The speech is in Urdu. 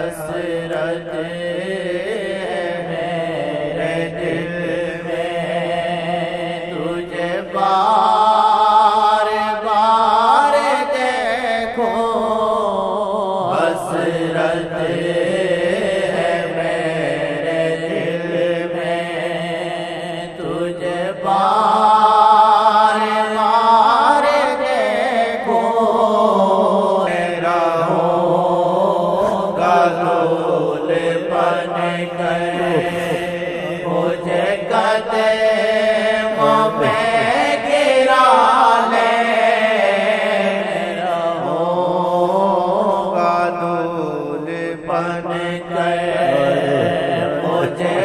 حسرت میرے دل میں تجھے بار بار دیکھوں، حسرت ہے میرے دل میں تجھے بار بار دیکھوں، بن کر مجھے قدموں پہ گرا لے، رہوں گا دول بن کر مجھے